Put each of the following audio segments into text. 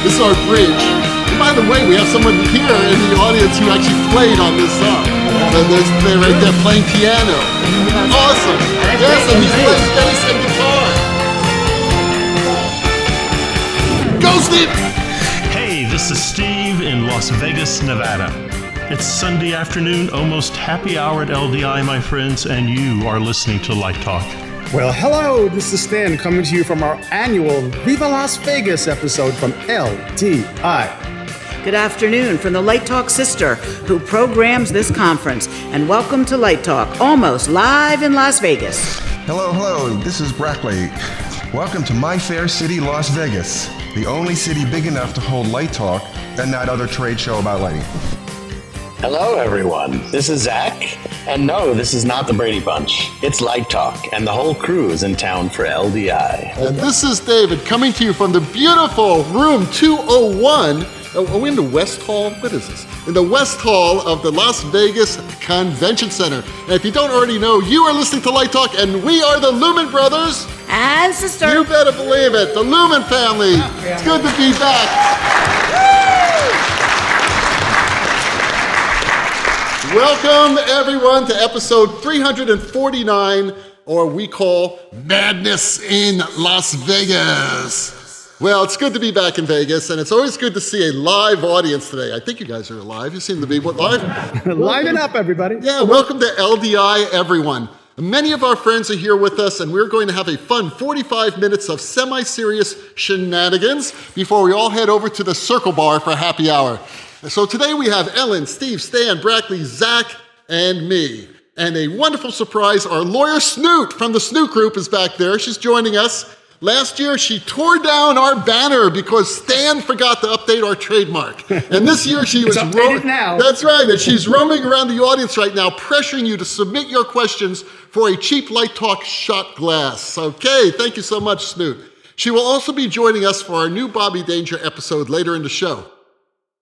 This is our bridge. And by the way, we have someone here in the audience who actually played on this song. So they're right there playing piano. Awesome. Yes, and he's playing bass and guitar. Go, Steve! Hey, this is Steve in Las Vegas, Nevada. It's Sunday afternoon, almost happy hour at LDI, my friends, and you are listening to Light Talk. Well, hello, this is Stan coming to you from our annual Viva Las Vegas episode from LDI. Good afternoon from the Light Talk sister who programs this conference, and welcome to Light Talk, almost live in Las Vegas. Hello, this is Brackley. Welcome to my fair city, Las Vegas, the only city big enough to hold Light Talk and that other trade show about lighting. Hello, everyone. This is Zach. And no, this is not the Brady Bunch. It's Light Talk, and the whole crew is in town for LDI. And this is David coming to you from the beautiful room 201. Are we in the West Hall? What is this? In the West Hall of the Las Vegas Convention Center. And if you don't already know, you are listening to Light Talk, and we are the Lumen Brothers. And sister. You better believe it, the Lumen Family. It's good to be back. Welcome, everyone, to episode 349, or we call Madness in Las Vegas. Well, it's good to be back in Vegas, and it's always good to see a live audience today. I think you guys are live. You seem to be live. Liven up, everybody. Yeah, welcome to LDI, everyone. Many of our friends are here with us, and we're going to have a fun 45 minutes of semi-serious shenanigans before we all head over to the Circle Bar for happy hour. So today we have Ellen, Steve, Stan, Brackley, Zach, and me. And a wonderful surprise, our lawyer Snoot from the Snoot Group is back there. She's joining us. Last year, she tore down our banner because Stan forgot to update our trademark. And this year, she was updated now. That's right. And she's roaming around the audience right now, pressuring you to submit your questions for a cheap Light Talk shot glass. Okay, thank you so much, Snoot. She will also be joining us for our new Bobby Danger episode later in the show.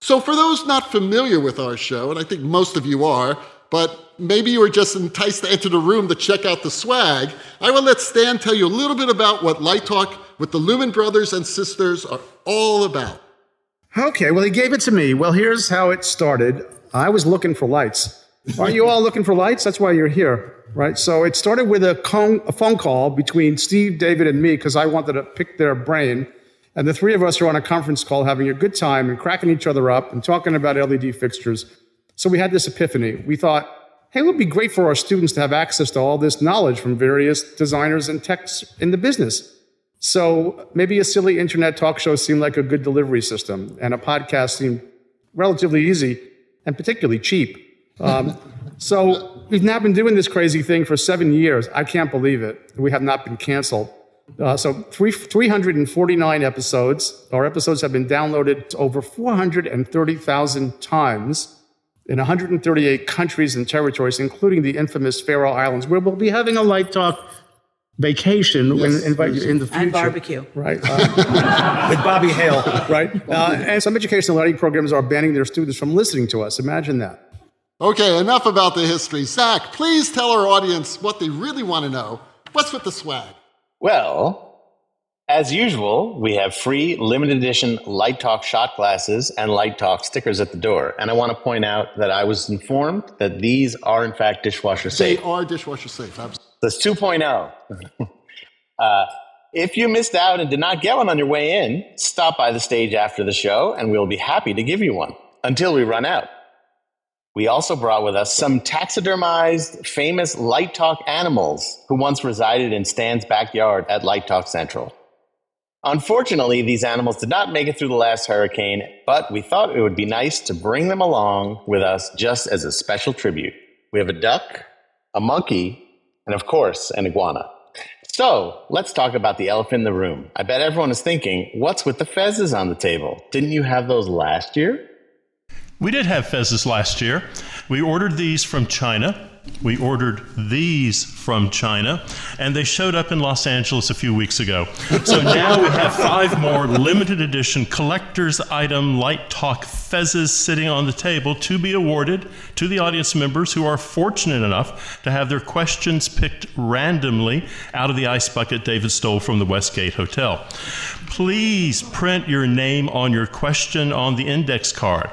So for those not familiar with our show, and I think most of you are, but maybe you were just enticed to enter the room to check out the swag, I will let Stan tell you a little bit about what Light Talk with the Lumen Brothers and Sisters are all about. Okay, well, he gave it to me. Well, here's how it started. I was looking for lights. Aren't you all looking for lights? That's why you're here, right? So it started with a phone call between Steve, David, and me because I wanted to pick their brain. And the three of us are on a conference call having a good time and cracking each other up and talking about LED fixtures. So we had this epiphany. We thought, hey, it would be great for our students to have access to all this knowledge from various designers and techs in the business. So maybe a silly internet talk show seemed like a good delivery system, and a podcast seemed relatively easy and particularly cheap. So we've now been doing this crazy thing for 7 years. I can't believe it. We have not been canceled. So 349 episodes. Our episodes have been downloaded over 430,000 times in 138 countries and territories, including the infamous Faroe Islands, where we'll be having a Light Talk vacation and invite you in the future. And barbecue. Right. With Bobby Hale, right? And some educational lighting programs are banning their students from listening to us. Imagine that. Okay, enough about the history. Zach, please tell our audience what they really want to know. What's with the swag? Well, as usual, we have free limited edition Light Talk shot glasses and Light Talk stickers at the door. And I want to point out that I was informed that these are, in fact, dishwasher safe. They are dishwasher safe, absolutely. That's 2.0. If you missed out and did not get one on your way in, stop by the stage after the show, and we'll be happy to give you one until we run out. We also brought with us some taxidermized, famous Light Talk animals who once resided in Stan's backyard at Light Talk Central. Unfortunately, these animals did not make it through the last hurricane, but we thought it would be nice to bring them along with us just as a special tribute. We have a duck, a monkey, and of course, an iguana. So, let's talk about the elephant in the room. I bet everyone is thinking, what's with the fezzes on the table? Didn't you have those last year? We did have fezzes last year. We ordered these from China. We ordered these from China, and they showed up in Los Angeles a few weeks ago. So now we have 5 more limited edition collector's item Light Talk fezzes sitting on the table to be awarded to the audience members who are fortunate enough to have their questions picked randomly out of the ice bucket David stole from the Westgate Hotel. Please print your name on your question on the index card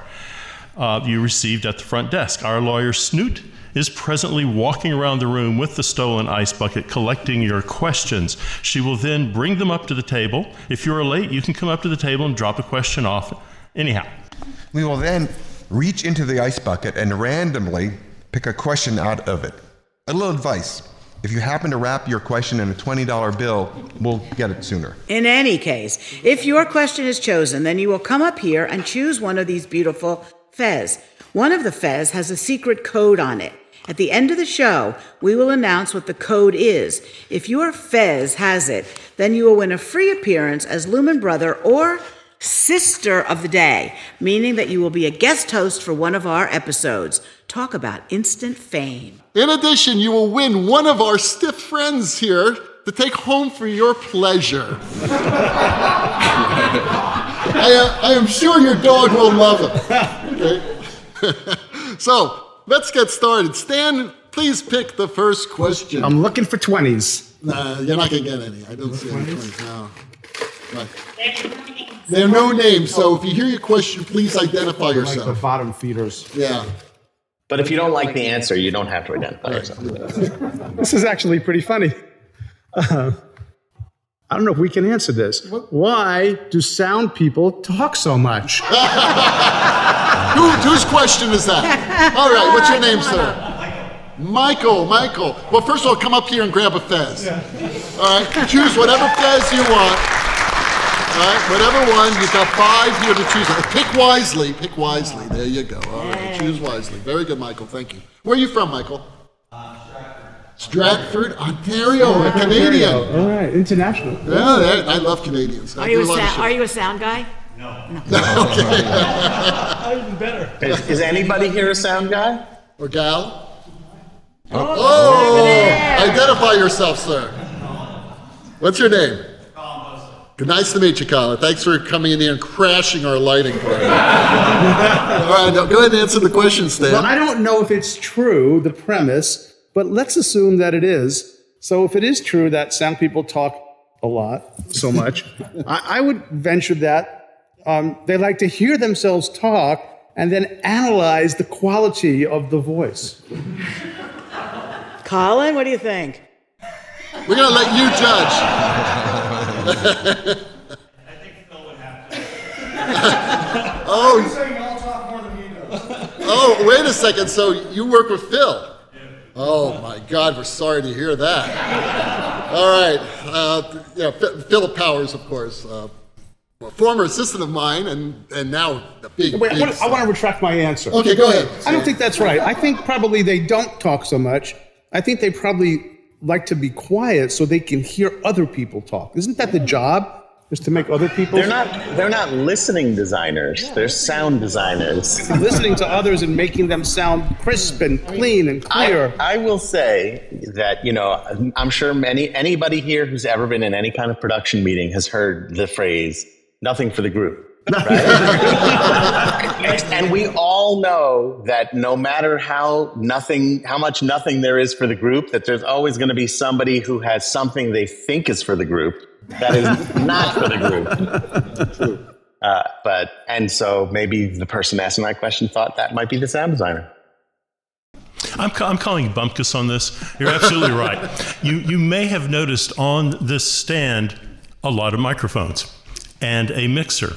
you received at the front desk. Our lawyer, Snoot, is presently walking around the room with the stolen ice bucket collecting your questions. She will then bring them up to the table. If you're late, you can come up to the table and drop a question off. Anyhow. We will then reach into the ice bucket and randomly pick a question out of it. A little advice. If you happen to wrap your question in a $20 bill, we'll get it sooner. In any case, if your question is chosen, then you will come up here and choose one of these beautiful fez. One of the fez has a secret code on it. At the end of the show, we will announce what the code is. If your fez has it, then you will win a free appearance as Lumen Brother or Sister of the Day, meaning that you will be a guest host for one of our episodes. Talk about instant fame. In addition, you will win one of our stiff friends here to take home for your pleasure. I am sure your dog will love him. Okay? So, let's get started. Stan, please pick the first question. I'm looking for 20s. You're not going to get any. I don't see any 20s. No. Right. There are no names, so if you hear your question, please identify Like the yourself. bottom feeders. Yeah. But if you don't like the answer, you don't have to identify yourself. This is actually pretty funny. I don't know if we can answer this. Why do sound people talk so much? Whose question is that? All right, what's your name, sir? Michael. Well, first of all, come up here and grab a fez. All right, choose whatever fez you want. All right, whatever one. You've got 5 here to choose. Pick wisely. There you go. All right, choose wisely. Very good, Michael. Thank you. Where are you from, Michael? Stratford, Ontario, a Canadian. All right, international. Yeah, I love Canadians. Are you a sound guy? Is anybody here a sound guy? Or gal? Oh, identify yourself, sir. What's your name? Good, nice to meet you, Colin. Thanks for coming in here and crashing our lighting party. All right, now go ahead and answer the question, Stan. Well, I don't know if it's true, the premise, but let's assume that it is. So if it is true that sound people talk a lot, so much, I would venture that they like to hear themselves talk and then analyze the quality of the voice. Colin, what do you think? We're going to let you judge. I think Phil would have to. Oh, He's saying I'll talk more than he does. oh, wait a second. So you work with Phil? Oh, my God. We're sorry to hear that. All right. Philip Powers, of course. A former assistant of mine and now a big, Wait, big I want to retract my answer. Okay, go ahead. I don't think that's right. I think probably they don't talk so much. I think they probably like to be quiet so they can hear other people talk. Isn't that the job? Is to make other people... They're not listening designers. They're sound designers. listening to others and making them sound crisp and clean and clear. I will say that, I'm sure anybody here who's ever been in any kind of production meeting has heard the phrase, nothing for the group. Right? And we all know that no matter how much nothing there is for the group, that there's always going to be somebody who has something they think is for the group that is not for the group. And so maybe the person asking that question thought that might be the sound designer. I'm calling you Bumpkus on this. You're absolutely right. You may have noticed on this stand a lot of microphones and a mixer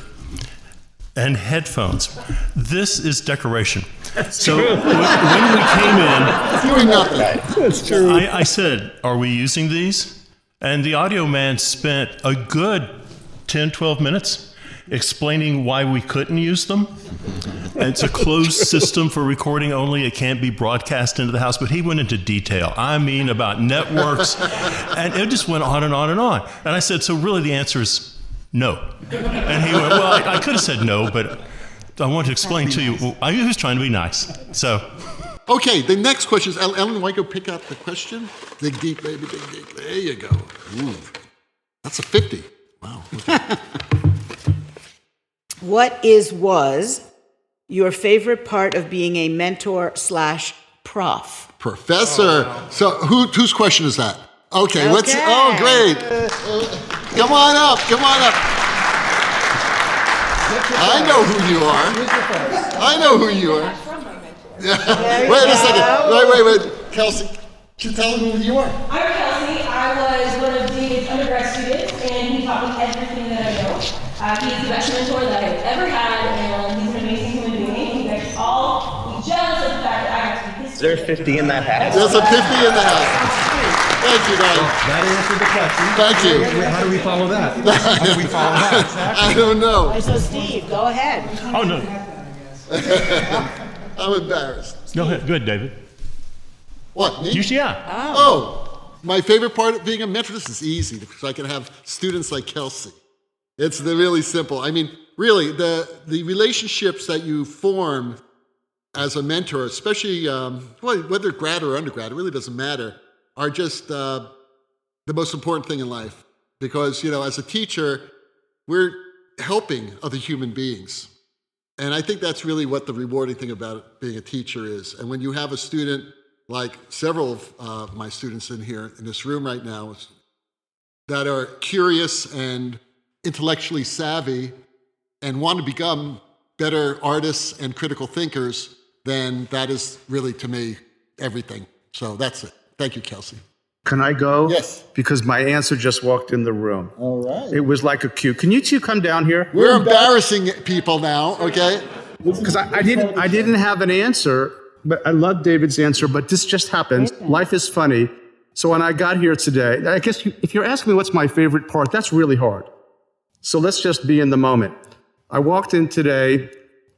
and headphones. This is decoration. So when we came in, doing nothing. That's true. I said, are we using these? And the audio man spent a good 10, 12 minutes explaining why we couldn't use them. It's a closed system for recording only. It can't be broadcast into the house. But he went into detail. I mean, about networks. And it just went on and on and on. And I said, so really the answer is no. And he went, well, I could have said no, but I want to explain to you. Well, I was trying to be nice. So Okay, the next question is, Ellen, why go pick out the question? Dig deep, baby, dig deep. There you go. Ooh, that's a 50. Wow. Okay. What was your favorite part of being a mentor/prof? Professor. So whose question is that? Okay, let's, oh, great. Come on up. I know who you are. Wait a second. Wait. Kelsey, can you tell them who you are? I'm Kelsey. I was one of David's undergrad students, and he taught me everything that I know. He's the best mentor that I've ever had, and he's an amazing human being. You guys all be jealous of the fact that I got to be his Is there 50 in that hat? There's a 50 in the house. Thank you, darling. That answered the question. Thank you. How do we follow that? I don't know. So Steve, go ahead. Oh, no. I'm embarrassed. Go ahead, David. What, me? Yeah. Oh, my favorite part of being a mentor, this is easy because I can have students like Kelsey. It's really simple. I mean, really, the relationships that you form as a mentor, especially whether grad or undergrad, it really doesn't matter, are just the most important thing in life. Because, as a teacher, we're helping other human beings. And I think that's really what the rewarding thing about being a teacher is. And when you have a student, like several of my students in here, in this room right now, that are curious and intellectually savvy and want to become better artists and critical thinkers, then that is really, to me, everything. So that's it. Thank you, Kelsey. Can I go? Yes. Because my answer just walked in the room. All right. It was like a cue. Can you two come down here? We're embarrassing people now, okay? Because I didn't have an answer, but I love David's answer, but this just happens. Life is funny. So when I got here today, I guess if you're asking me what's my favorite part, that's really hard. So let's just be in the moment. I walked in today,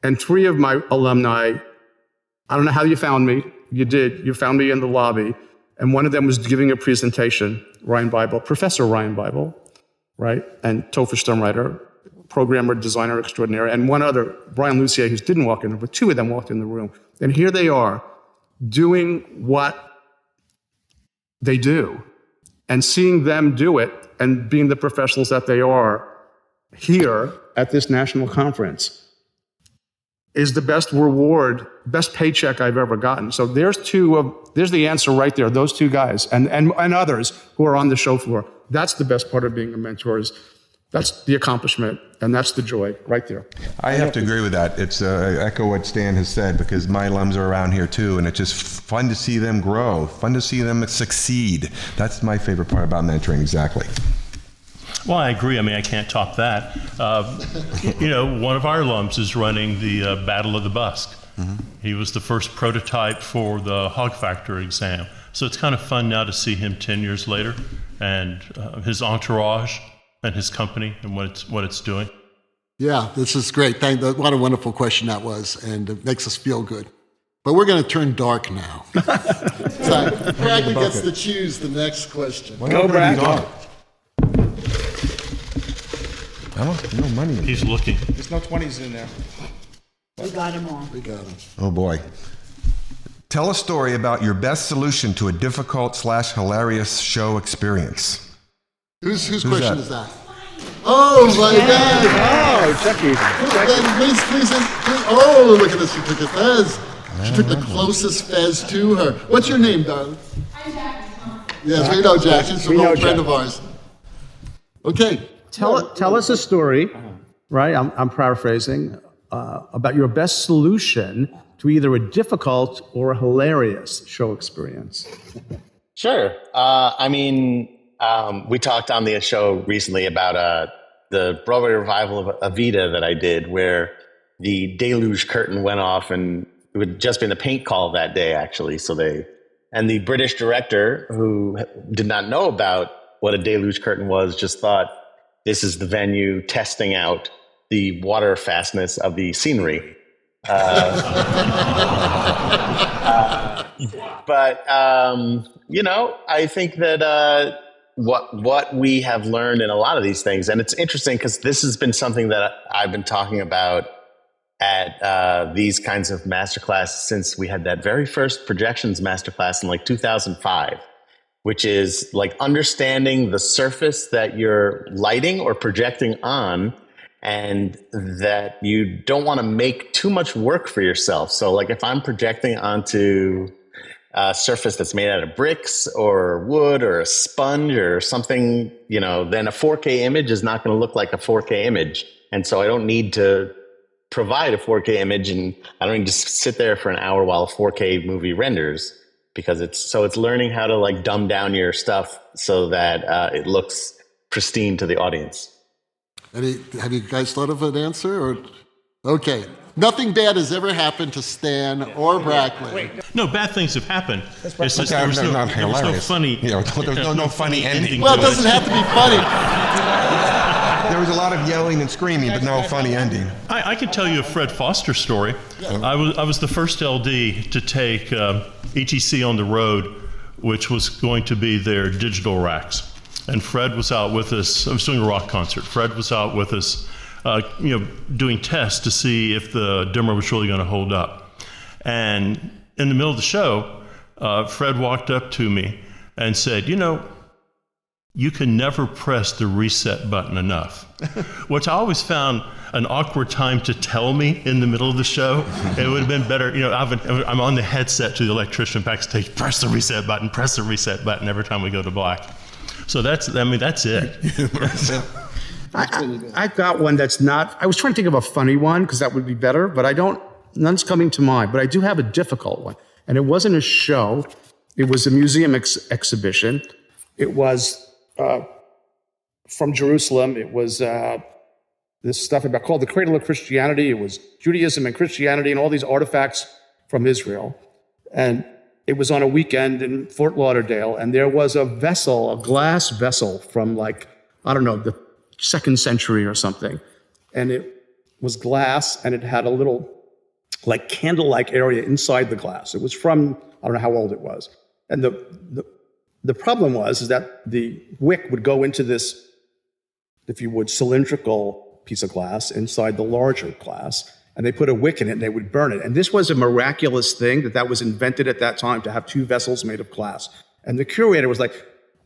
and 3 of my alumni, I don't know how you found me. You did. You found me in the lobby. And one of them was giving a presentation, Professor Ryan Bible, right? And Topher Sturmreiter, programmer, designer extraordinaire, and one other, Brian Lucier, who didn't walk in, but 2 of them walked in the room. And here they are doing what they do and seeing them do it and being the professionals that they are here at this national conference is the best reward, best paycheck I've ever gotten. So there's the answer right there, those 2 guys and others who are on the show floor. That's the best part of being a mentor is that's the accomplishment and that's the joy right there. I have to agree with that. It's I echo what Stan has said because my alums are around here too, and it's just fun to see them grow, fun to see them succeed. That's my favorite part about mentoring, exactly. Well, I agree. I mean, I can't top that. One of our alums is running the Battle of the Busk. Mm-hmm. He was the first prototype for the Hog Factor exam. So it's kind of fun now to see him 10 years later and his entourage and his company and what it's doing. Yeah, this is great. What a wonderful question that was, and it makes us feel good. But we're going to turn dark now. So Brackley gets to choose the next question. Go, Brackley. No money. He's looking. There's no 20s in there. We got them all. We got him. Oh boy. Tell a story about your best solution to a difficult/hilarious show experience. Whose question is that? Oh my God! Oh, Chucky. Please. Oh, look at this. She took a fez. She took the closest fez to her. What's your name, darling? I'm Jackie. Yes, we know Jack. She's an old friend of ours. Okay. Tell us a story, right? I'm paraphrasing, about your best solution to either a difficult or a hilarious show experience. Sure. We talked on the show recently about the Broadway revival of Evita that I did, where the deluge curtain went off, and it would just been a paint call that day, actually. And the British director, who did not know about what a deluge curtain was, just thought, this is the venue testing out the water fastness of the scenery. I think that what we have learned in a lot of these things, and it's interesting because this has been something that I've been talking about at these kinds of masterclass since we had that very first projections masterclass in like 2005, which is like understanding the surface that you're lighting or projecting on, and that you don't want to make too much work for yourself. So like if I'm projecting onto a surface that's made out of bricks or wood or a sponge or something, then a 4K image is not going to look like a 4K image. And so I don't need to provide a 4K image, and I don't need to sit there for an hour while a 4K movie renders, because it's learning how to like dumb down your stuff so that it looks pristine to the audience. Have you guys thought of an answer? Or okay, nothing bad has ever happened to Stan or Brackley. No, bad things have happened. It's just Okay, there was not there was no hilarious. funny. There's no funny ending. Well, it to doesn't have to be funny. There was a lot of yelling and screaming, but no funny ending. I can tell you a Fred Foster story. I was the first LD to take ETC on the road, which was going to be their digital racks. And Fred was out with us. I was doing a rock concert. Fred was out with us, doing tests to see if the dimmer was really going to hold up. And in the middle of the show, Fred walked up to me and said, you can never press the reset button enough, which I always found an awkward time to tell me in the middle of the show. It would have been better, I'm on the headset to the electrician backstage, press the reset button every time we go to black. So that's it. I've got one that's not, I was trying to think of a funny one because that would be better, but none's coming to mind, but I do have a difficult one. And it wasn't a show, it was a museum exhibition. It was from Jerusalem. It was this stuff called the Cradle of Christianity. It was Judaism and Christianity and all these artifacts from Israel. And it was on a weekend in Fort Lauderdale, and there was a glass vessel from the 2nd century or something. And it was glass, and it had a little candle-like area inside the glass. It was from, I don't know how old it was. And the problem is that the wick would go into this, if you would, cylindrical piece of glass inside the larger glass, and they put a wick in it and they would burn it. And this was a miraculous thing that was invented at that time, to have 2 vessels made of glass. And the curator was like,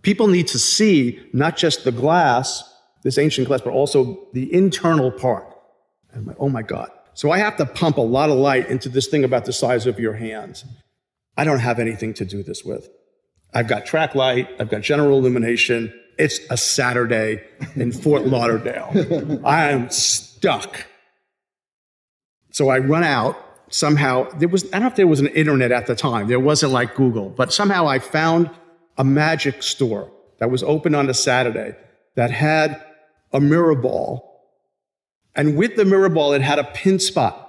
people need to see not just the glass, this ancient glass, but also the internal part. And I'm like, oh my God. So I have to pump a lot of light into this thing about the size of your hands. I don't have anything to do this with. I've got track light, I've got general illumination. It's a Saturday in Fort Lauderdale. I am stuck. So I run out. Somehow, I don't know if there was an internet at the time. There wasn't like Google, but somehow I found a magic store that was open on a Saturday that had a mirror ball. And with the mirror ball, it had a pin spot.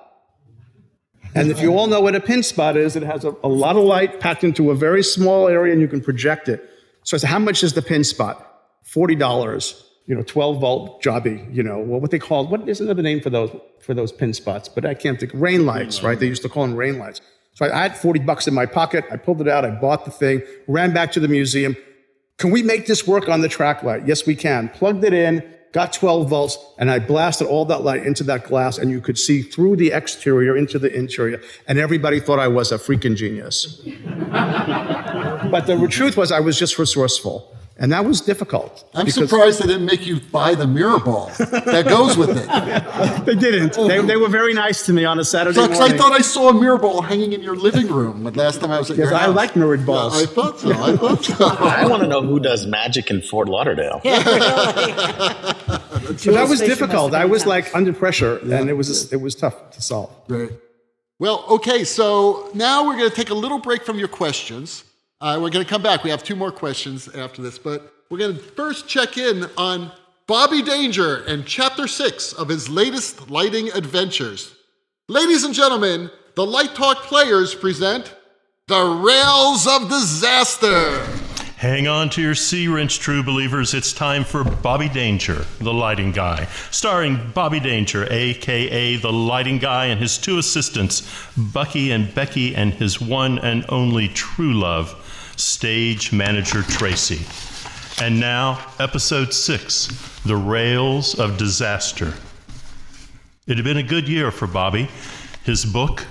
And if you all know what a pin spot is, it has a lot of light packed into a very small area, and you can project it. So I said, how much is the pin spot? $40, 12-volt jobby, what they call, what isn't there the name for those pin spots? But I can't think, rain lights, right? They used to call them rain lights. So I had $40 in my pocket. I pulled it out. I bought the thing, ran back to the museum. Can we make this work on the track light? Yes, we can. Plugged it in, got 12 volts, and I blasted all that light into that glass, and you could see through the exterior into the interior, and everybody thought I was a freaking genius. But the truth was I was just resourceful, and that was difficult. I'm surprised they didn't make you buy the mirror ball that goes with it. They didn't. They were very nice to me on a Saturday morning. I thought I saw a mirror ball hanging in your living room the last time I was at your house. I like mirrored balls. Yeah, I thought so. I want to know who does magic in Fort Lauderdale. Yeah, really. So that was difficult. I was under pressure, and it was tough to solve. Right. Well, okay, so now we're going to take a little break from your questions. We're going to come back. We have 2 more questions after this, but we're going to first check in on Bobby Danger and Chapter 6 of his latest lighting adventures. Ladies and gentlemen, the Light Talk players present The Rails of Disaster. Hang on to your C-wrench, true believers. It's time for Bobby Danger, the lighting guy. Starring Bobby Danger, a.k.a. the lighting guy, and his 2 assistants, Bucky and Becky, and his one and only true love, stage manager Tracy. And now, Episode 6, The Rails of Disaster. It had been a good year for Bobby. His book,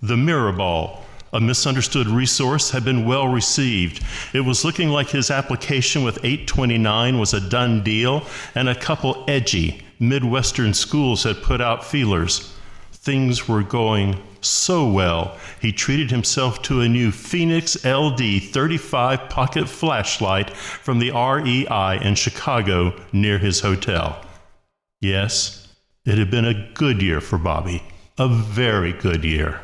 The Mirror Ball, a misunderstood resource, had been well received. It was looking like his application with 829 was a done deal, and a couple edgy Midwestern schools had put out feelers. Things were going so well, he treated himself to a new Phoenix LD35 pocket flashlight from the REI in Chicago near his hotel. Yes, it had been a good year for Bobby, a very good year.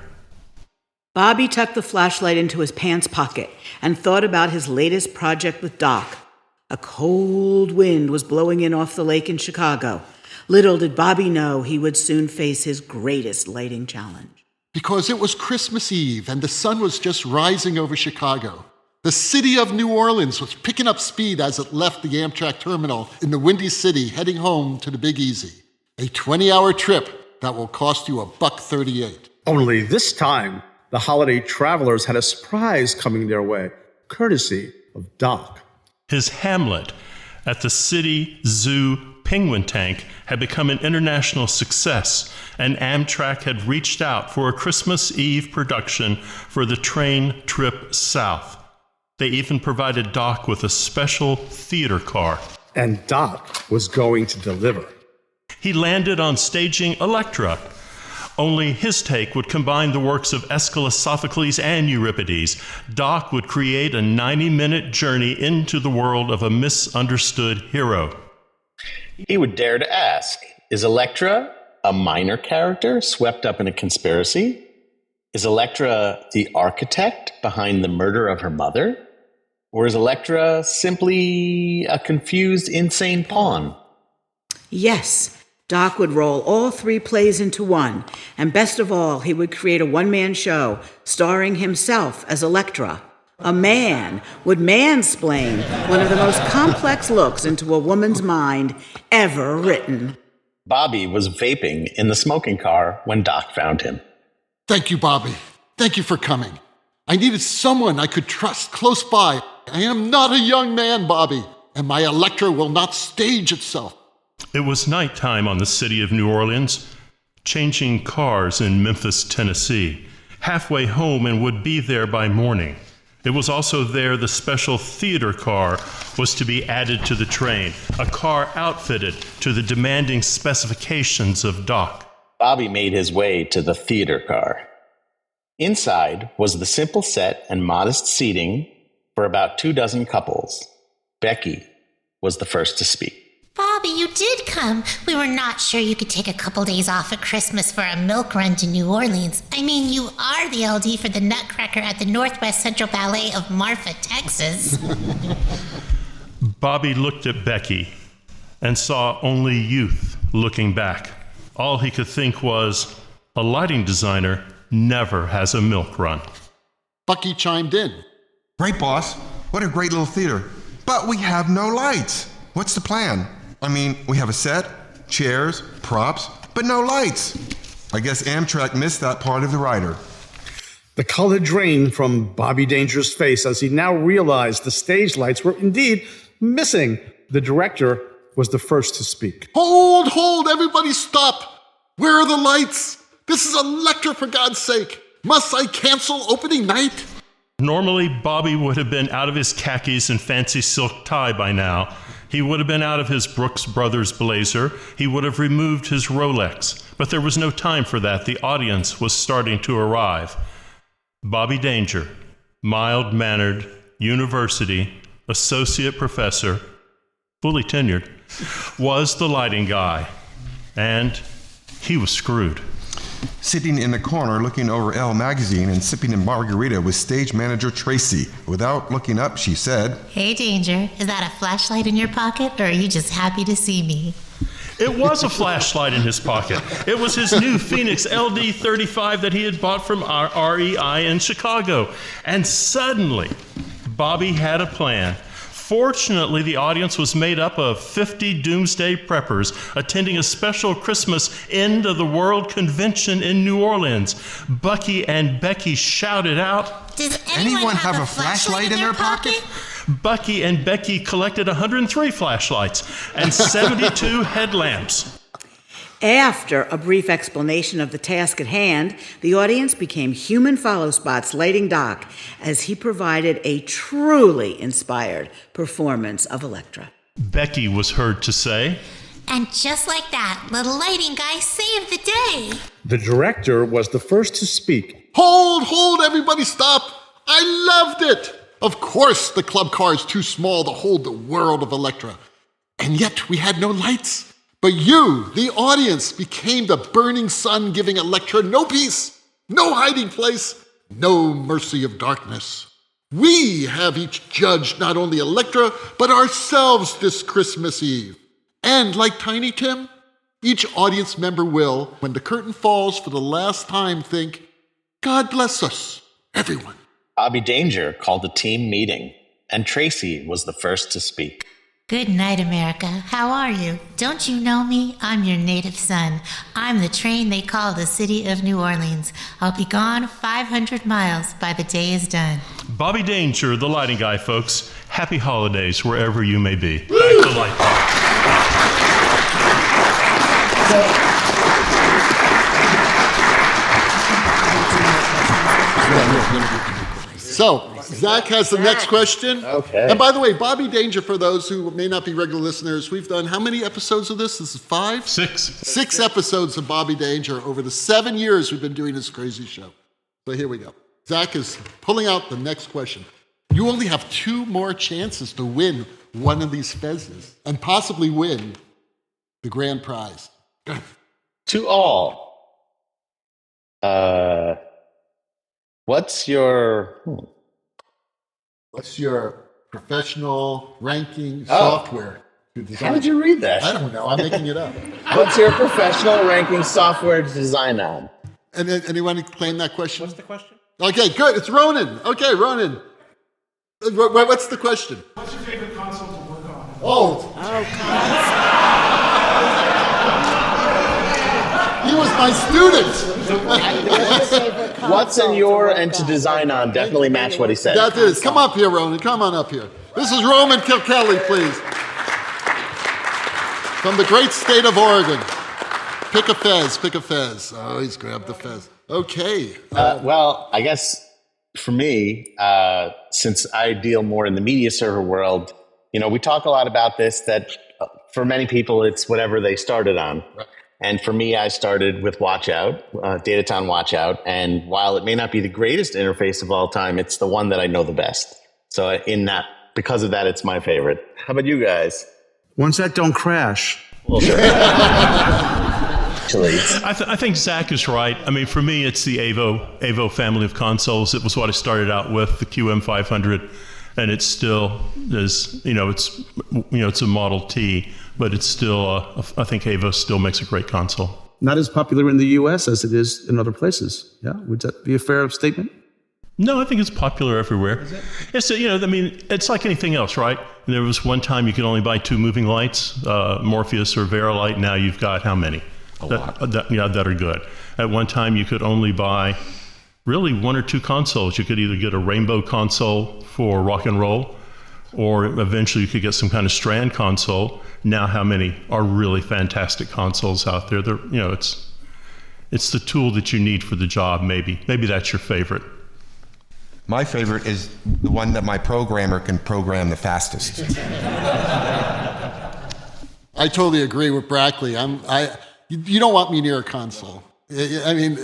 Bobby tucked the flashlight into his pants pocket and thought about his latest project with Doc. A cold wind was blowing in off the lake in Chicago. Little did Bobby know he would soon face his greatest lighting challenge. Because it was Christmas Eve and the sun was just rising over Chicago. The city of New Orleans was picking up speed as it left the Amtrak terminal in the Windy City, heading home to the Big Easy. A 20-hour trip that will cost you $1.38. Only this time, the holiday travelers had a surprise coming their way, courtesy of Doc. His Hamlet at the City Zoo Penguin Tank had become an international success, and Amtrak had reached out for a Christmas Eve production for the train trip south. They even provided Doc with a special theater car. And Doc was going to deliver. He landed on staging Electra. Only his take would combine the works of Aeschylus, Sophocles, and Euripides. Doc would create a 90-minute journey into the world of a misunderstood hero. He would dare to ask, is Electra a minor character swept up in a conspiracy? Is Electra the architect behind the murder of her mother? Or is Electra simply a confused, insane pawn? Yes, Doc would roll all three plays into one, and best of all, he would create a one-man show starring himself as Electra. A man would mansplain one of the most complex looks into a woman's mind ever written. Bobby was vaping in the smoking car when Doc found him. Thank you, Bobby. Thank you for coming. I needed someone I could trust close by. I am not a young man, Bobby, and my Electra will not stage itself. It was nighttime on the city of New Orleans, changing cars in Memphis, Tennessee, halfway home and would be there by morning. It was also there the special theater car was to be added to the train, a car outfitted to the demanding specifications of Doc. Bobby made his way to the theater car. Inside was the simple set and modest seating for about 24 couples. Becky was the first to speak. Bobby, you did come. We were not sure you could take a couple days off at Christmas for a milk run to New Orleans. I mean, you are the LD for the Nutcracker at the Northwest Central Ballet of Marfa, Texas. Bobby looked at Becky and saw only youth looking back. All he could think was, a lighting designer never has a milk run. Bucky chimed in. Right, boss. What a great little theater. But we have no lights. What's the plan? I mean, we have a set, chairs, props, but no lights. I guess Amtrak missed that part of the rider. The color drained from Bobby Danger's face as he now realized the stage lights were indeed missing. The director was the first to speak. Hold, everybody stop. Where are the lights? This is Electra, for God's sake. Must I cancel opening night? Normally, Bobby would have been out of his khakis and fancy silk tie by now. He would have been out of his Brooks Brothers blazer. He would have removed his Rolex. But there was no time for that. The audience was starting to arrive. Bobby Danger, mild-mannered, university, associate professor, fully tenured, was the lighting guy. And he was screwed. Sitting in the corner looking over Elle magazine and sipping a margarita was stage manager Tracy. Without looking up, she said, Hey, Danger, is that a flashlight in your pocket, or are you just happy to see me? It was a flashlight in his pocket. It was his new Phoenix LD35 that he had bought from REI in Chicago. And suddenly, Bobby had a plan. Fortunately, the audience was made up of 50 doomsday preppers attending a special Christmas end-of-the-world convention in New Orleans. Bucky and Becky shouted out, Does anyone have a flashlight in their pocket? Bucky and Becky collected 103 flashlights and 72 headlamps. After a brief explanation of the task at hand, the audience became human follow spots lighting Doc as he provided a truly inspired performance of Elektra. Becky was heard to say, And just like that, the lighting guy saved the day. The director was the first to speak. Hold, everybody stop. I loved it. Of course, the club car is too small to hold the world of Elektra. And yet we had no lights. But you, the audience, became the burning sun, giving Elektra no peace, no hiding place, no mercy of darkness. We have each judged not only Elektra, but ourselves this Christmas Eve. And like Tiny Tim, each audience member will, when the curtain falls for the last time, think, God bless us, everyone. Bobby Danger called a team meeting, and Tracy was the first to speak. Good night, America. How are you? Don't you know me? I'm your native son. I'm the train they call the city of New Orleans. I'll be gone 500 miles by the day is done. Bobby Danger, the lighting guy, folks. Happy holidays wherever you may be. Back to Light Talk. So, Zach has the next question. Okay. And by the way, Bobby Danger, for those who may not be regular listeners, we've done how many episodes of this? This is 5? 6. 6 episodes of Bobby Danger over the 7 years we've been doing this crazy show. So here we go. Zach is pulling out the next question. You only have 2 more chances to win one of these fezzes and possibly win the grand prize. Go ahead. To all, what's your professional ranking software to design? How did you read that? I don't know. I'm making it up. What's your professional ranking software to design on? And then, anyone claim that question? What's the question? Okay, good. It's Ronan. Okay, Ronan. What's the question? What's your favorite console to work on? Oh, he was my student. What's in your and to design on definitely match what he said. That is. Come up here, Ronan. Come on up here. This is Roman Kilkelly, please. From the great state of Oregon. Pick a fez. Pick a fez. Oh, he's grabbed the fez. Okay. Well, I guess for me, since I deal more in the media server world, we talk a lot about this, that for many people, it's whatever they started on. Right. And for me, I started with Watchout, Dataton Watchout. And while it may not be the greatest interface of all time, it's the one that I know the best. So because of that, it's my favorite. How about you guys? Ones that don't crash. Well, sure. I think Zach is right. I mean, for me, it's the Avo family of consoles. It was what I started out with, the QM500, and it still is. It's a Model T, but it's still. I think Avo still makes a great console. Not as popular in the U.S. as it is in other places. Yeah, would that be a fair statement? No, I think it's popular everywhere. Is it? It's it's like anything else, right? There was one time you could only buy 2 moving lights, Morpheus or Verilight. Now you've got how many? That are good. At one time, you could only buy really 1 or 2 consoles. You could either get a Rainbow console for rock and roll, or eventually you could get some kind of Strand console. Now, how many are really fantastic consoles out there? It's the tool that you need for the job. Maybe that's your favorite. My favorite is the one that my programmer can program the fastest. I totally agree with Brackley. You don't want me near a console. I mean,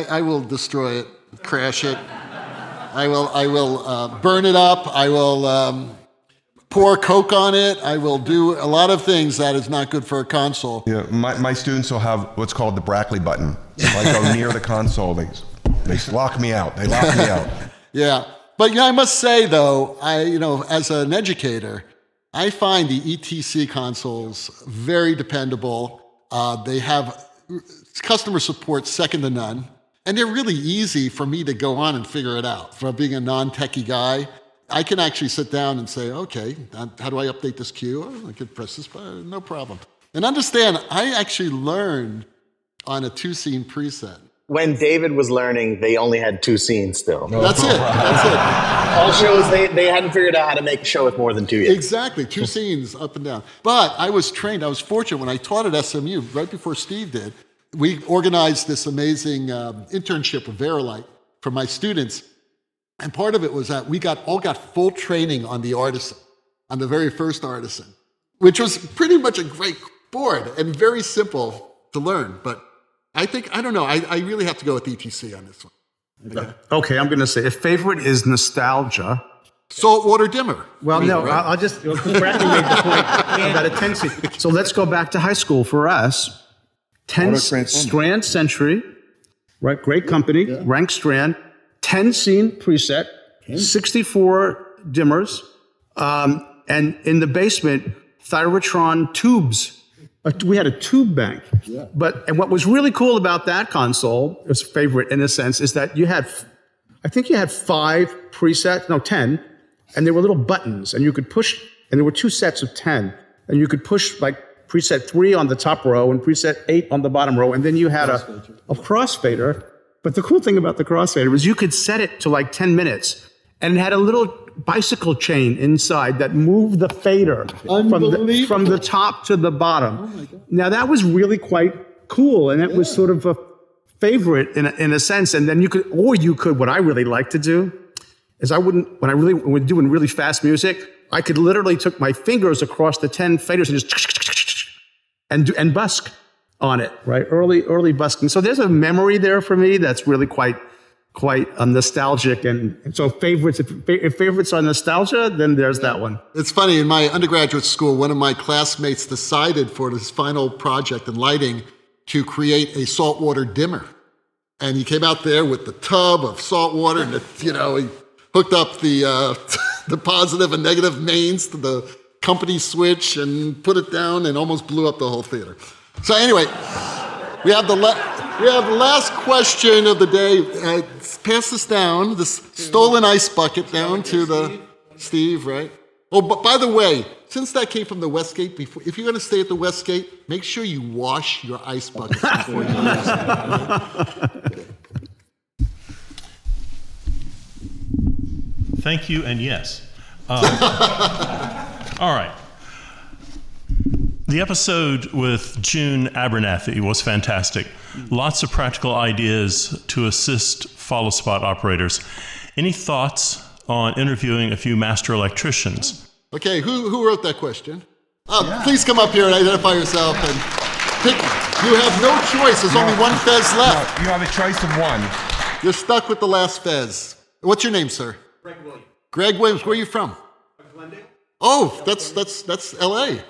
I will destroy it, crash it. I will burn it up. I will pour Coke on it. I will do a lot of things that is not good for a console. Yeah, my students will have what's called the Brackley button. If I go near the console, they lock me out. They lock me out. Yeah, but I must say though, as an educator, I find the ETC consoles very dependable. They have customer support second to none, and they're really easy for me to go on and figure it out. For being a non-techie guy, I can actually sit down and say, okay, how do I update this queue? Oh, I could press this button, no problem. And understand, I actually learned on a 2-scene preset. when David was learning, they only had 2 scenes still. That's it. That's it. All shows, they hadn't figured out how to make a show with more than 2 yet. Exactly, 2 scenes up and down. But I was trained, I was fortunate when I taught at SMU, right before Steve did, we organized this amazing internship with Verilight for my students. And part of it was that we all got full training on the Artisan, on the very first Artisan, which was pretty much a great board and very simple to learn. But I don't know, I really have to go with ETC on this one. Okay, I'm going to say a favorite is nostalgia. Saltwater dimmer. Well, no, right? I'll just, Brackley made the point about a 10 scene. So let's go back to high school for us. 10 Strand Century, right? Great company, rank Strand, 10 scene preset, 64 dimmers, and in the basement, Thyrotron tubes. We had a tube bank. Yeah. And what was really cool about that console, it was a favorite in a sense, is that I think you had 5 presets, no, 10, and there were little buttons, and you could push, and there were 2 sets of 10, and you could push like preset 3 on the top row and preset 8 on the bottom row, and then you had a crossfader. But the cool thing about the crossfader was you could set it to like 10 minutes, and it had a little bicycle chain inside that moved the fader from the top to the bottom. Oh my God. Now that was really quite cool, and it was sort of a favorite in a sense. And then you could, what I really like to do is when we're doing really fast music, I could literally took my fingers across the 10 faders and just and busk on it, right? Early busking. So there's a memory there for me that's really quite nostalgic. And so favorites, if favorites are nostalgia, then there's that one. It's funny, in my undergraduate school, one of my classmates decided for his final project in lighting to create a saltwater dimmer. And he came out there with the tub of salt water, and he hooked up the the positive and negative mains to the company switch and put it down and almost blew up the whole theater. So anyway, we have the last question of the day. Pass this down, this stolen ice bucket down to the Steve, right? Oh, but by the way, since that came from the Westgate, if you're going to stay at the Westgate, make sure you wash your ice buckets before you use it. Thank you, and yes. All right. The episode with June Abernathy was fantastic. Lots of practical ideas to assist follow spot operators. Any thoughts on interviewing a few master electricians? Okay, who wrote that question? Please come up here and identify yourself and pick. You have no choice. There's only one Fez left. No, you have a choice of one. You're stuck with the last Fez. What's your name, sir? Greg Williams. Greg Williams. Where are you from? Glendale. Oh, that's L.A.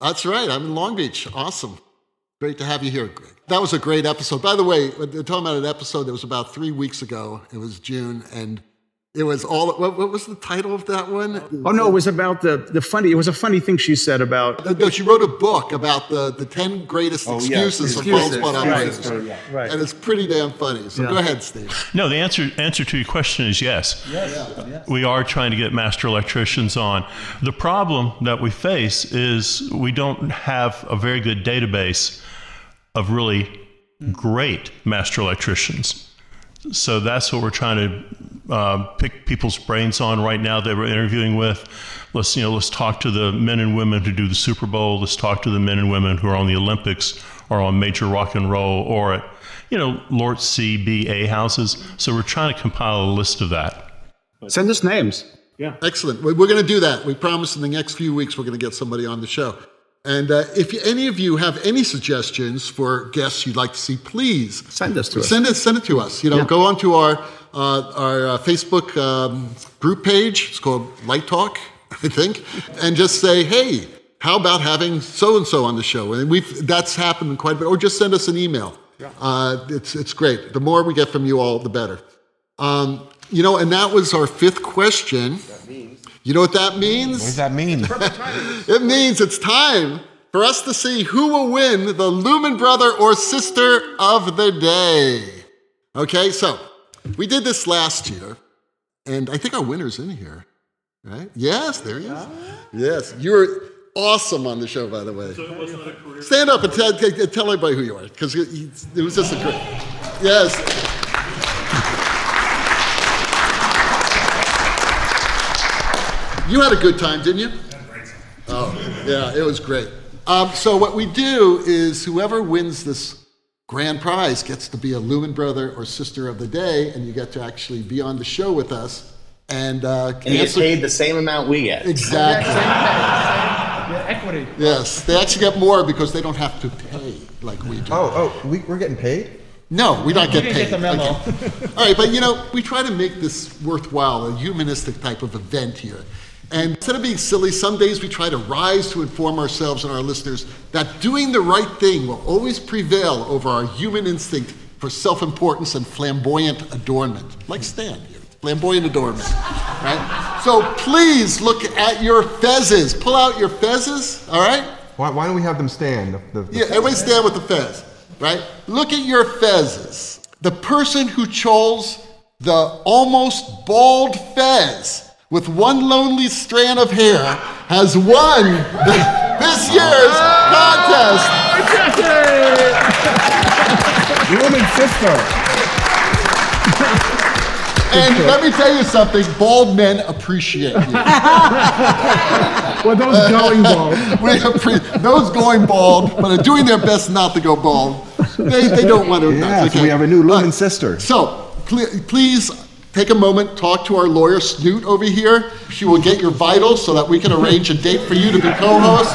That's right. I'm in Long Beach. Awesome. Great to have you here, Greg. That was a great episode. By the way, they're talking about an episode that was about 3 weeks ago. It was June, and it was all. What was the title of that one? Oh no, it was about the funny. It was a funny thing she said about. No, she wrote a book about the 10 greatest excuses for false spot operators, right. And it's pretty damn funny. So go ahead, Steve. No, the answer to your question is yes. Yes. We are trying to get master electricians on. The problem that we face is we don't have a very good database of really great master electricians. So that's what we're trying to pick people's brains on right now that we're interviewing with. Let's talk to the men and women who do the Super Bowl. Let's talk to the men and women who are on the Olympics or on major rock and roll or at, Lord C, B, A houses. So we're trying to compile a list of that. Send us names. Yeah. Excellent. We're going to do that. We promise in the next few weeks we're going to get somebody on the show. And if any of you have any suggestions for guests you'd like to see, please send us to us. Send it to us. Go onto our Facebook group page. It's called Light Talk, I think, and just say, hey, how about having so and so on the show? And that's happened quite a bit. Or just send us an email. It's great. The more we get from you all, the better. And that was our 5th question. You know what that means? What does that mean? It means it's time for us to see who will win the Lumen brother or sister of the day. Okay, so we did this last year, and I think our winner's in here, right? Yes, there he is. Yes, you were awesome on the show, by the way. So it was not a career. Stand up and tell everybody who you are, because it was just a great... Yes. You had a good time, didn't you? Oh, yeah, it was great. So what we do is whoever wins this grand prize gets to be a Lumen brother or sister of the day, and you get to actually be on the show with us. And you get paid the same amount we get. Exactly. Equity. Yes, they actually get more because they don't have to pay like we do. We're getting paid? No, we don't get You paid. didn't get the memo. Okay. All right, but we try to make this worthwhile, a humanistic type of event here. And instead of being silly, some days we try to rise to inform ourselves and our listeners that doing the right thing will always prevail over our human instinct for self-importance and flamboyant adornment. Like Stan here, flamboyant adornment, right? So please look at your fezzes. Pull out your fezzes, all right? Why don't we have them stand? Yeah, everybody stand with the fez, right? Look at your fezzes. The person who chose the almost bald fez with one lonely strand of hair has won this year's contest. Lumen sister. And let me tell you something, bald men appreciate you. Well, those going bald. Those going bald, but are doing their best not to go bald. They don't want to. Yeah, so we have a new Lumen sister. So please take a moment, talk to our lawyer, Snoot, over here. She will get your vitals so that we can arrange a date for you to be co-host,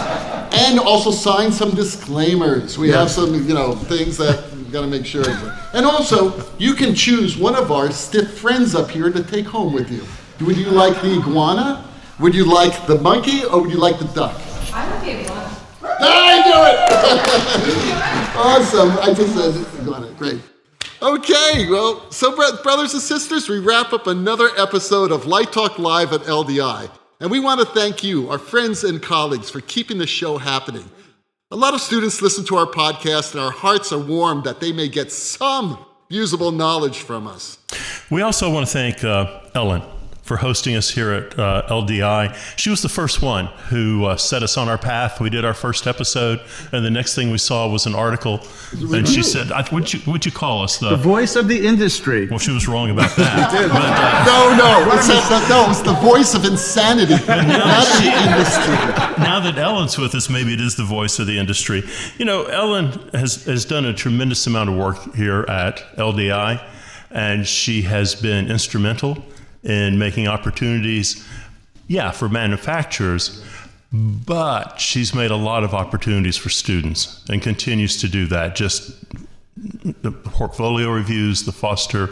and also sign some disclaimers. We have some, things that we've got to make sure. And also, you can choose one of our stiff friends up here to take home with you. Would you like the iguana? Would you like the monkey? Or would you like the duck? I would be iguana. I knew it! Awesome. I just said iguana. Great. Okay, well, so brothers and sisters, we wrap up another episode of Light Talk Live at LDI. And we want to thank you, our friends and colleagues, for keeping the show happening. A lot of students listen to our podcast, and our hearts are warmed that they may get some usable knowledge from us. We also want to thank Ellen for hosting us here at LDI. She was the first one who set us on our path. We did our first episode, and the next thing we saw was an article. And she said, "What'd you call us?" The voice of the industry. Well, she was wrong about that. No, it's the voice of insanity, not the industry. Now that Ellen's with us, maybe it is the voice of the industry. Ellen has done a tremendous amount of work here at LDI, and she has been instrumental in making opportunities, for manufacturers, but she's made a lot of opportunities for students and continues to do that. Just the portfolio reviews, the foster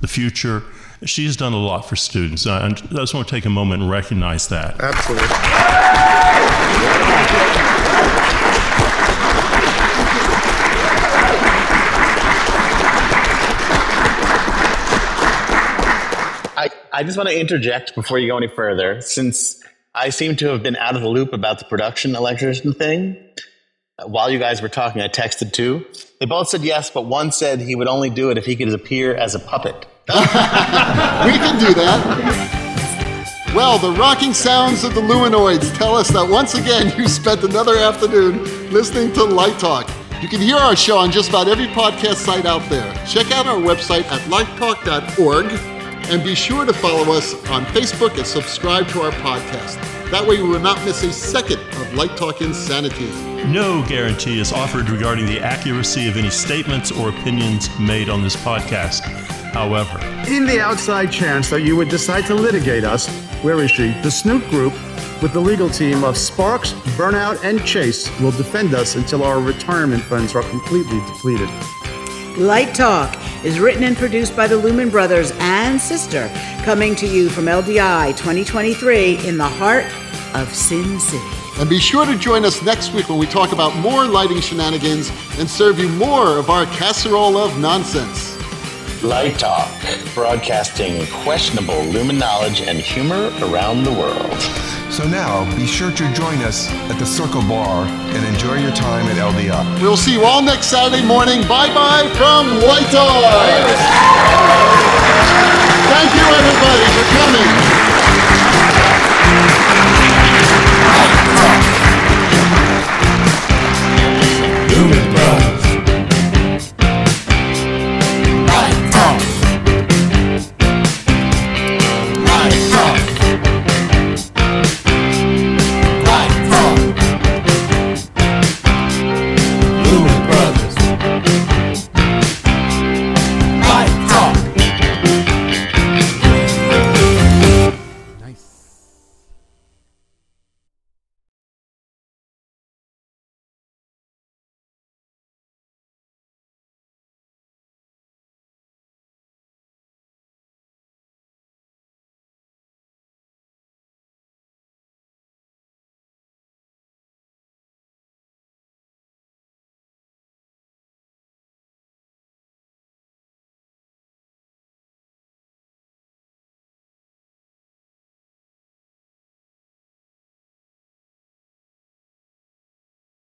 the future. She's done a lot for students. I just want to take a moment and recognize that. Absolutely. I just want to interject before you go any further, since I seem to have been out of the loop about the production electrician thing. While you guys were talking, I texted two. They both said yes, but one said he would only do it if he could appear as a puppet. We can do that. Well, the rocking sounds of the Luminoids tell us that once again you spent another afternoon listening to Light Talk. You can hear our show on just about every podcast site out there. Check out our website at lighttalk.org. And be sure to follow us on Facebook and subscribe to our podcast. That way you will not miss a second of Light Talk Insanity. No guarantee is offered regarding the accuracy of any statements or opinions made on this podcast. However, in the outside chance that you would decide to litigate us, where is she? The Snoot Group, with the legal team of Sparks, Burnout, and Chase, will defend us until our retirement funds are completely depleted. Light Talk is written and produced by the Lumen Brothers and Sister, coming to you from LDI 2023 in the heart of Sin City. And be sure to join us next week when we talk about more lighting shenanigans and serve you more of our casserole of nonsense. Light Talk, broadcasting questionable Lumen knowledge and humor around the world. So now, be sure to join us at the Circle Bar and enjoy your time at LDI. We'll see you all next Saturday morning. Bye-bye from Light Talk. Thank you, everybody, for coming.